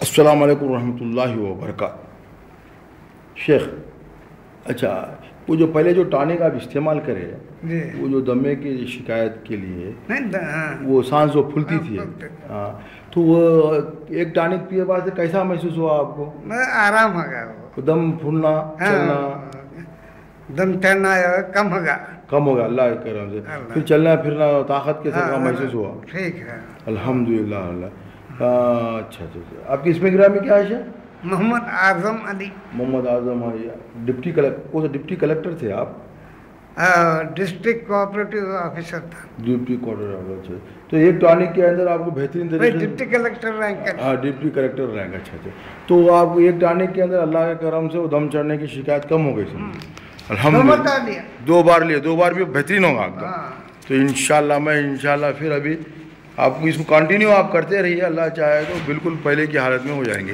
السلام علیکم ورحمۃ اللہ وبرکاتہ۔ شیخ، اچھا وہ جو پہلے جو ٹانک آپ استعمال کرے وہ جو دمے کی شکایت کے لیے وہ سانس جو پھولتی تھی، ہاں، تو وہ ایک ٹانک پیے بعد کیسا محسوس ہوا آپ کو؟ آرام ہو گیا، دم پھولنا چلنا، دم چلنا کم ہو گیا، اللہ کے کرم سے، پھر چلنا پھرنا طاقت کے ساتھ محسوس ہوا؟ ٹھیک ہے، الحمدللہ۔ اچھا اچھا، آپ کی اسم گرامی کیا ہے؟ محمد اعظم علی۔ محمد اعظم علی، ڈپٹی کلیکٹر تھے آپ؟ ڈسٹرکٹ کوآپریٹو آفیسر تھا۔ ڈپٹی کوآپریٹو، تو ایک ٹانک کے اندر آپ کو بہترین طریقے سے ڈپٹی کلیکٹر رینک، ہاں ڈپٹی کلیکٹر رینک، اچھا اچھا، تو آپ ایک ٹانک کے اندر اللہ کے کرم سے وہ دم چڑھنے کی شکایت کم ہو گئی سر؟ الحمدللہ، دو بار بھی بہترین ہوگا آپ کا، تو انشاءاللہ پھر ابھی آپ کو اس کو کنٹینیو آپ کرتے رہیے، اللہ چاہے تو بالکل پہلے کی حالت میں ہو جائیں گے۔